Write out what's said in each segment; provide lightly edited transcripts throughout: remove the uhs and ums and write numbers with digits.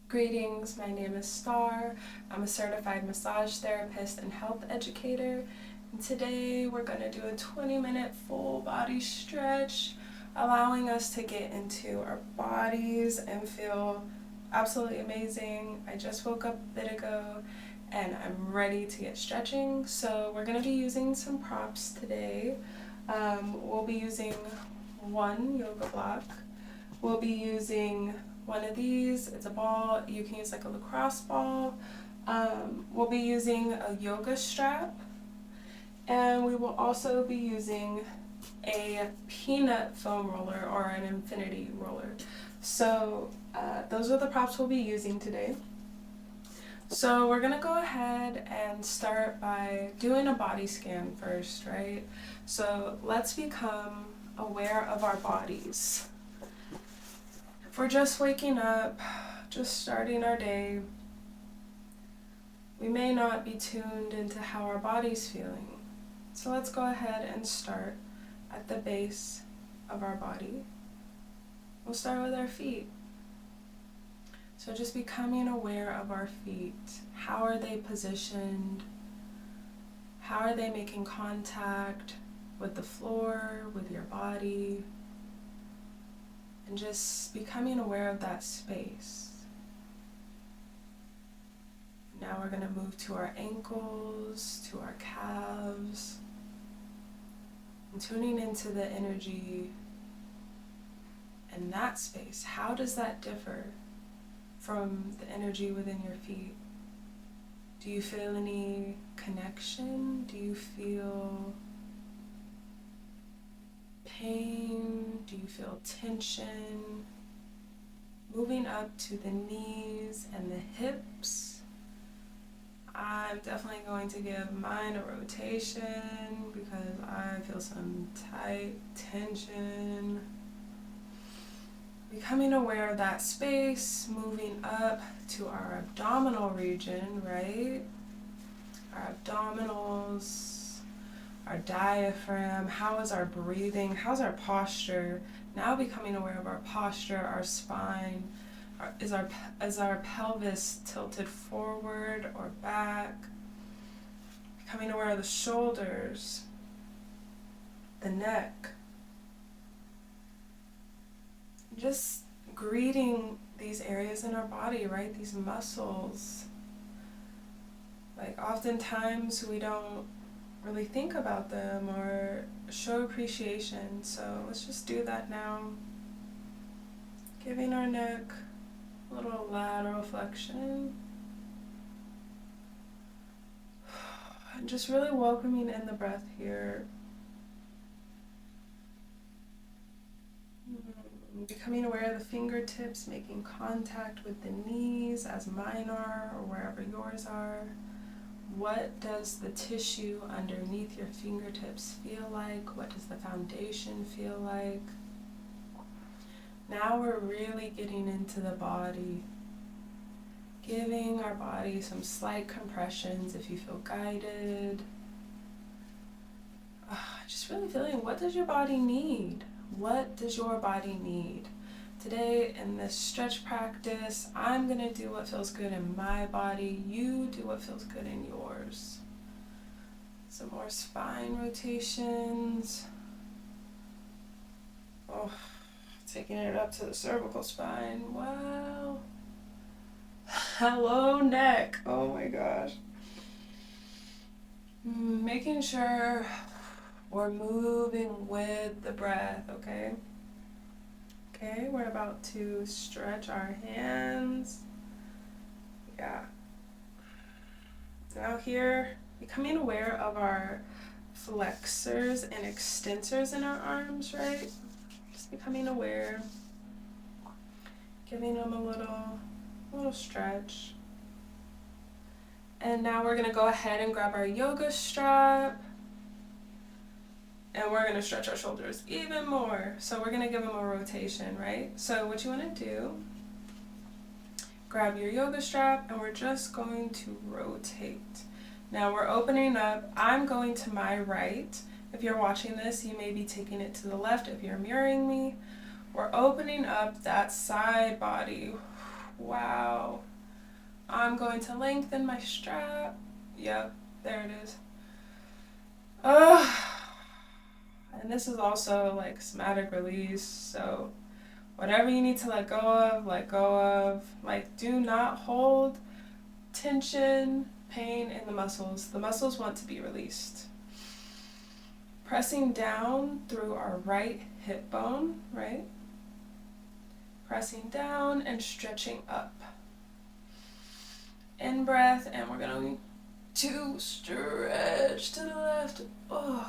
Greetings, my name is Star. I'm a certified massage therapist and health educator. And today we're going to do a 20-minute full body stretch, allowing us to get into our bodies and feel absolutely amazing. I just woke up a bit ago and I'm ready to get stretching. So we're going to be using some props today. We'll be using one yoga block. We'll be using one of these. It's a ball. You can use like a lacrosse ball. We'll be using a yoga strap. And we will also be using a peanut foam roller or an infinity roller. So those are the props we'll be using today. So we're gonna go ahead and start by doing a body scan first, right? So let's become aware of our bodies. If we're just waking up, just starting our day, we may not be tuned into how our body's feeling. So let's go ahead and start at the base of our body. We'll start with our feet. So just becoming aware of our feet. How are they positioned? How are they making contact with the floor, with your body? And just becoming aware of that space. Now we're going to move to our ankles, to our calves, and tuning into the energy in that space. How does that differ from the energy within your feet? Do you feel any connection? Do you feel pain? Do you feel tension? Moving up to the knees and the hips. I'm definitely going to give mine a rotation because I feel some tight tension. Becoming aware of that space, moving up to our abdominal region, right? Our abdominals, our diaphragm, how is our breathing, how's our posture? Now becoming aware of our posture, our spine, is our pelvis tilted forward or back? Becoming aware of the shoulders, the neck. Just greeting these areas in our body, right? These muscles. Like oftentimes we don't really think about them or show appreciation. So let's just do that now. Giving our neck a little lateral flexion. And just really welcoming in the breath here. Becoming aware of the fingertips, making contact with the knees as mine are or wherever yours are. What does the tissue underneath your fingertips feel like? What does the foundation feel like? Now we're really getting into the body. Giving our body some slight compressions if you feel guided. Just really feeling, what does your body need? What does your body need? Today in this stretch practice, I'm going to do what feels good in my body. You do what feels good in yours. Some more spine rotations. Oh, taking it up to the cervical spine. Wow. Hello, neck. Oh my gosh. Making sure we're moving with the breath, okay? Okay, we're about to stretch our hands. Yeah. Now here, becoming aware of our flexors and extensors in our arms, right? Just becoming aware. Giving them a little stretch. And now we're going to go ahead and grab our yoga strap. And we're going to stretch our shoulders even more. So we're going to give them a rotation, right? So what you want to do, grab your yoga strap and we're just going to rotate. Now we're opening up. I'm going to my right. If you're watching this, you may be taking it to the left if you're mirroring me. We're opening up that side body. Wow. I'm going to lengthen my strap. Yep, there it is. And this is also like somatic release, so whatever you need to let go of, let go of. Like, do not hold tension, pain in the muscles. The muscles want to be released. Pressing down through our right hip bone, right? Pressing down and stretching up. In breath, and we're going to stretch to the left. Oh,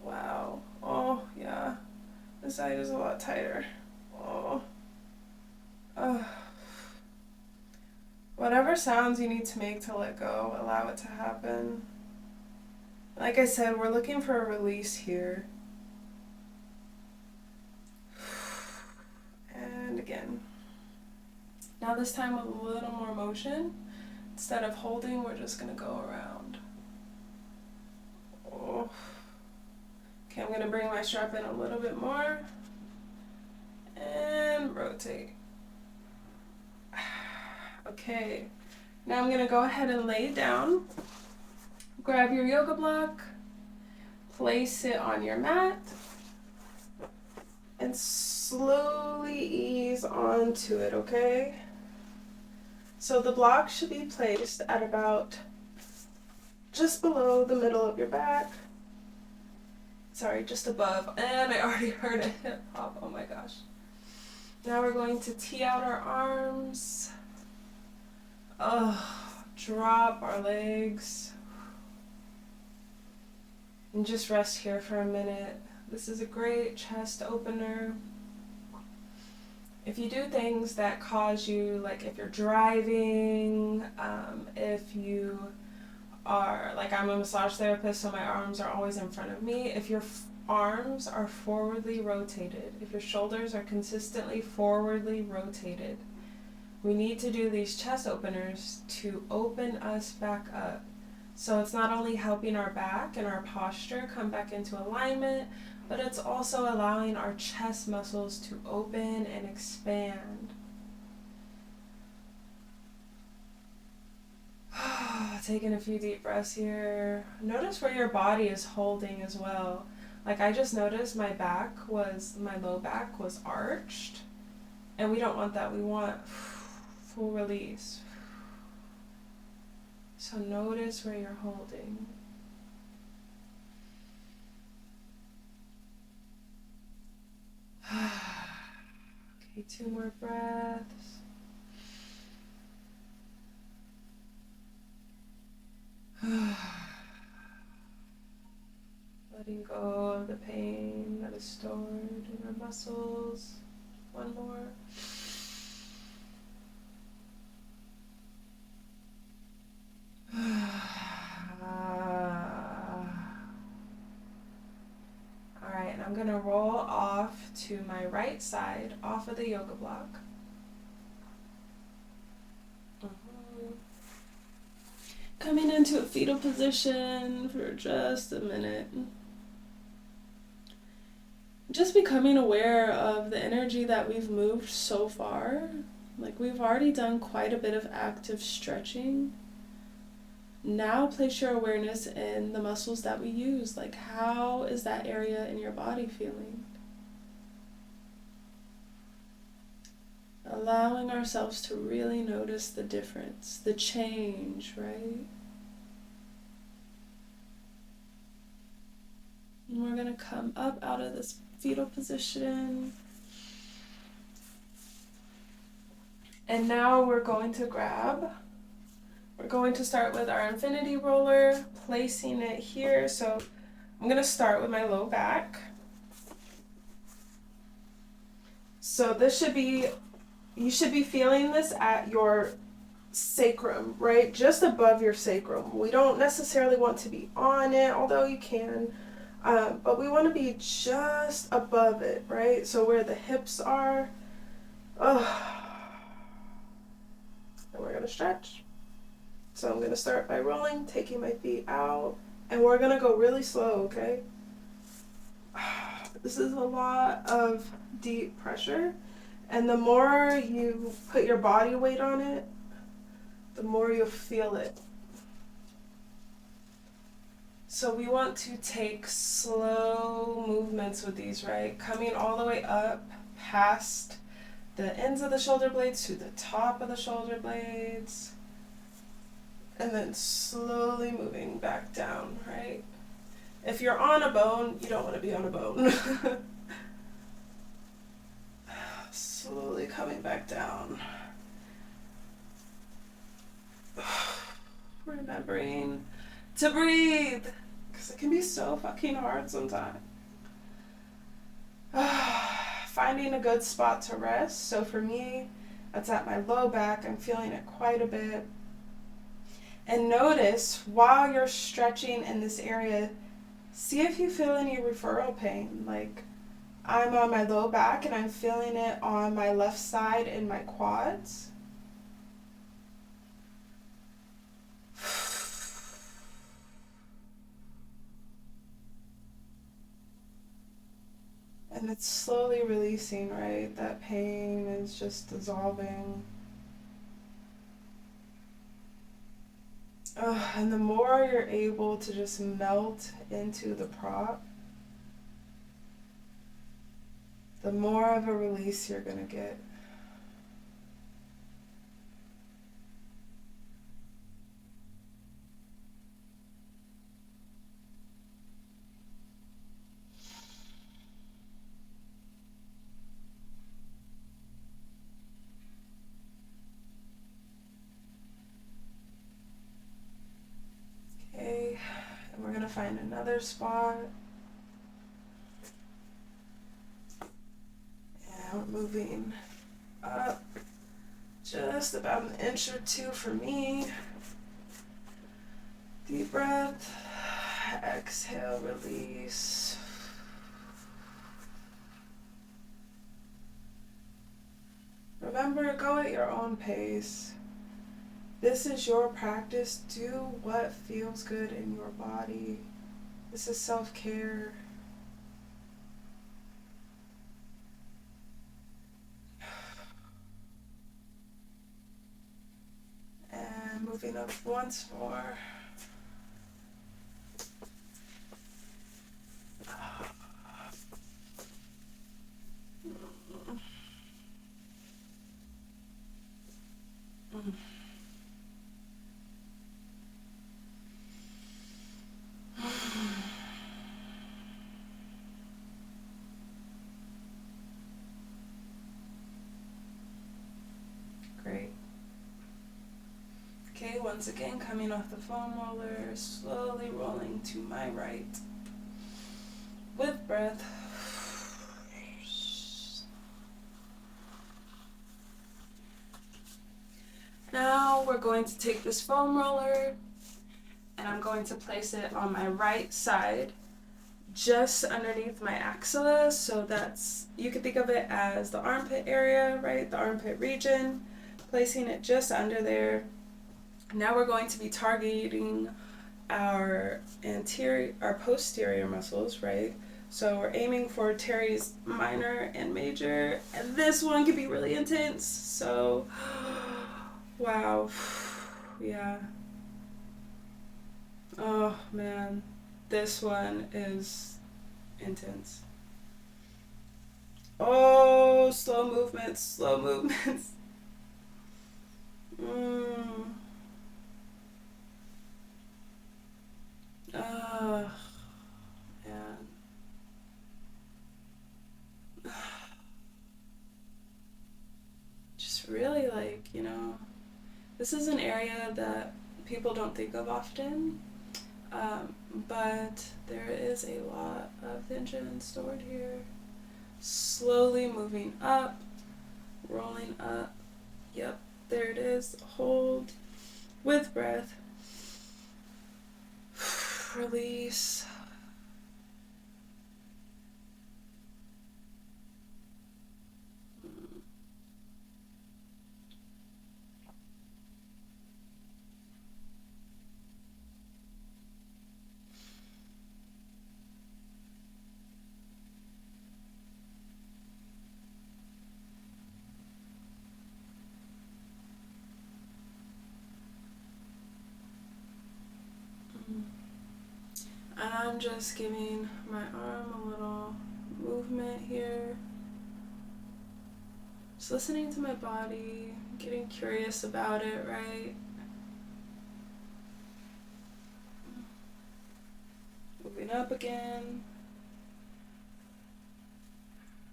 wow. Oh, yeah. This side is a lot tighter. Oh. Whatever sounds you need to make to let go, allow it to happen. Like I said, we're looking for a release here. And again. Now this time with a little more motion. Instead of holding, we're just going to go around. Oh. Okay, I'm going to bring my strap in a little bit more. And rotate. Okay, now I'm going to go ahead and lay down. Grab your yoga block, place it on your mat, and slowly ease onto it, okay? So the block should be placed at about just below the middle of your back. Sorry, just above. And I already heard a hip hop, oh my gosh. Now we're going to tee out our arms. Drop our legs. And just rest here for a minute. This is a great chest opener. If you do things that cause you, like if you're driving, if you are, like I'm a massage therapist, so my arms are always in front of me. If your arms are forwardly rotated, if your shoulders are consistently forwardly rotated, we need to do these chest openers to open us back up. So it's not only helping our back and our posture come back into alignment, but it's also allowing our chest muscles to open and expand. Taking a few deep breaths here. Notice where your body is holding as well. Like I just noticed my low back was arched, and we don't want that. We want full release. So notice where you're holding. Okay, 2 more breaths. Letting go of the pain that is stored in our muscles. 1 more. Alright, and I'm going to roll off to my right side, off of the yoga block. Coming into a fetal position for just a minute. Just becoming aware of the energy that we've moved so far. Like we've already done quite a bit of active stretching. Now place your awareness in the muscles that we use. Like how is that area in your body feeling? Allowing ourselves to really notice the difference, the change, right? And we're going to come up out of this fetal position. And now we're going to start with our infinity roller, placing it here. So I'm going to start with my low back. So you should be feeling this at your sacrum, right? Just above your sacrum. We don't necessarily want to be on it, although you can, but we want to be just above it, right? So where the hips are. And we're going to stretch. So I'm going to start by rolling, taking my feet out, and we're going to go really slow, okay? This is a lot of deep pressure, and the more you put your body weight on it, the more you'll feel it. So we want to take slow movements with these, right? Coming all the way up past the ends of the shoulder blades to the top of the shoulder blades. And then slowly moving back down, right? If you're on a bone, you don't want to be on a bone. Slowly coming back down. Remembering to breathe, because it can be so fucking hard sometimes. Finding a good spot to rest. So for me, that's at my low back. I'm feeling it quite a bit. And notice while you're stretching in this area, see if you feel any referral pain. Like I'm on my low back and I'm feeling it on my left side in my quads. And it's slowly releasing, right? That pain is just dissolving. And the more you're able to just melt into the prop, the more of a release you're going to get. Okay, and we're going to find another spot. And we're moving up just about an inch or two for me. Deep breath. Exhale, release. Remember, go at your own pace. This is your practice. Do what feels good in your body. This is self-care. And moving up once more. Great. Okay, once again, coming off the foam roller, slowly rolling to my right. With breath. Now we're going to take this foam roller and I'm going to place it on my right side, just underneath my axilla. So that's, you could think of it as the armpit area, right? The armpit region, placing it just under there. Now we're going to be targeting our posterior muscles, right? So we're aiming for teres minor and major, and this one can be really intense. So, wow, yeah. Oh man, this one is intense. Oh, slow movements, slow movements. Oh, man. Just really like, this is an area that people don't think of often, but there is a lot of tension stored here. Slowly moving up, rolling up. Yep, there it is. Hold with breath. Release. And I'm just giving my arm a little movement here. Just listening to my body, getting curious about it, right? Moving up again.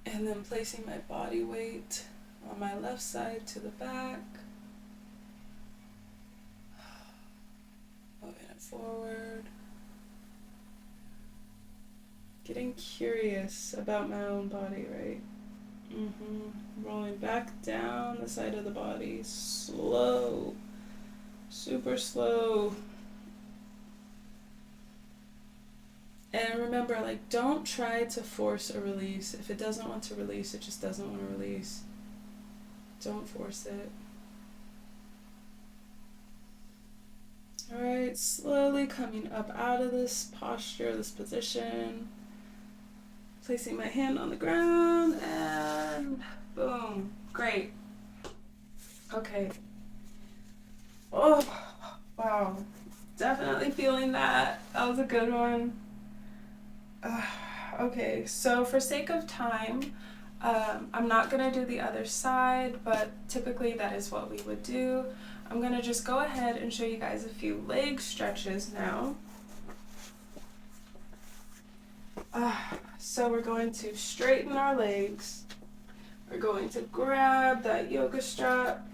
And then placing my body weight on my left side to the back. Moving it forward. Getting curious about my own body, right? Rolling back down the side of the body. Slow. Super slow. And remember, like, don't try to force a release. If it doesn't want to release, it just doesn't want to release. Don't force it. Alright, slowly coming up out of this posture, this position. Placing my hand on the ground, and boom. Great. Okay. Oh, wow. Definitely feeling that. That was a good one. Okay, so for sake of time, I'm not going to do the other side, but typically that is what we would do. I'm going to just go ahead and show you guys a few leg stretches now. So we're going to straighten our legs. We're going to grab that yoga strap,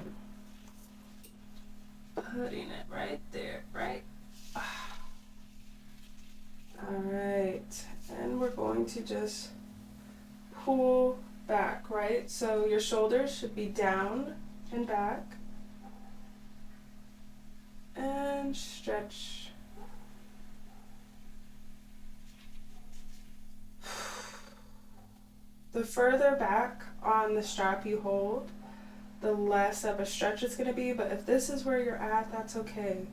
putting it right there, right? Alright, and we're going to just pull back, right? So your shoulders should be down and back. And stretch. The further back on the strap you hold, the less of a stretch it's going to be, but if this is where you're at, that's okay.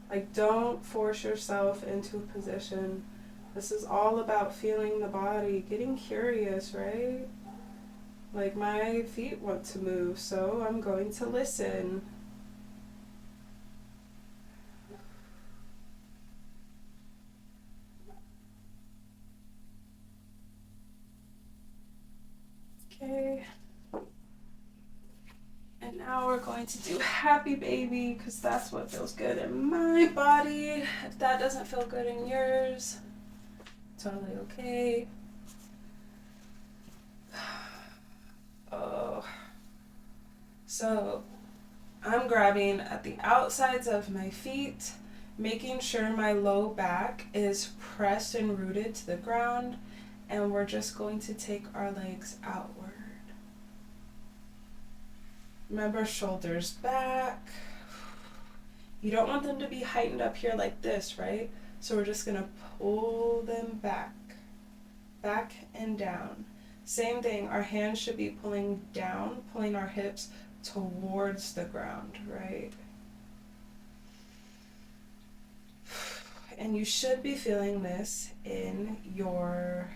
Like, don't force yourself into a position. This is all about feeling the body, getting curious, right? Like, my feet want to move, so I'm going to listen. Okay. And now we're going to do happy baby, because that's what feels good in my body. If that doesn't feel good in yours, totally okay. Oh. So I'm grabbing at the outsides of my feet, making sure my low back is pressed and rooted to the ground, and we're just going to take our legs outward. Remember, shoulders back. You don't want them to be heightened up here like this, right? So we're just going to pull them back, back and down. Same thing, our hands should be pulling down, pulling our hips towards the ground, right? And you should be feeling this in your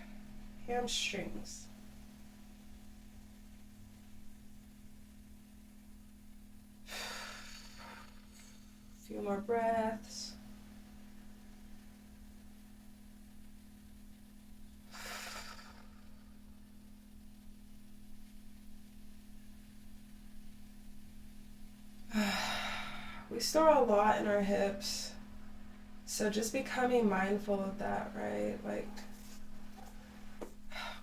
hamstrings. A few more breaths. We store a lot in our hips, so just becoming mindful of that, right? Like,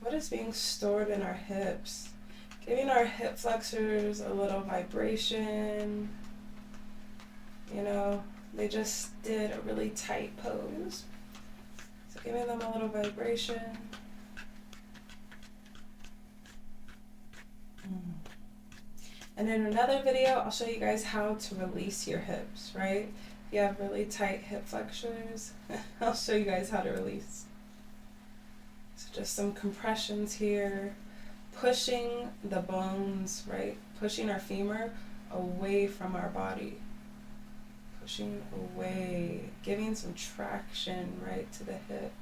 what is being stored in our hips? Giving our hip flexors a little vibration. You know, they just did a really tight pose, so giving them a little vibration. And in another video, I'll show you guys how to release your hips, right? If you have really tight hip flexors, I'll show you guys how to release. So just some compressions here, pushing the bones, right? Pushing our femur away from our body. Pushing away, giving some traction right to the hip.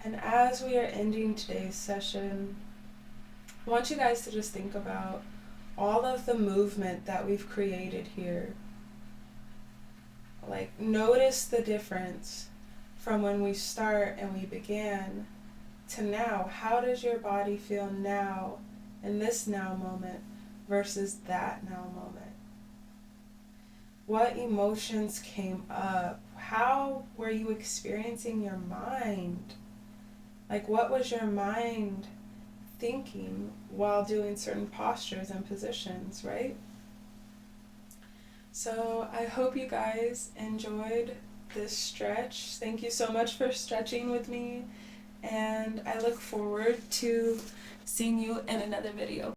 And as we are ending today's session, I want you guys to just think about all of the movement that we've created here. Like, notice the difference from when we start and we began to now. How does your body feel now, in this now moment, versus that now moment? What emotions came up? How were you experiencing your mind? Like, what was your mind thinking while doing certain postures and positions, right? So I hope you guys enjoyed this stretch. Thank you so much for stretching with me, and I look forward to seeing you in another video.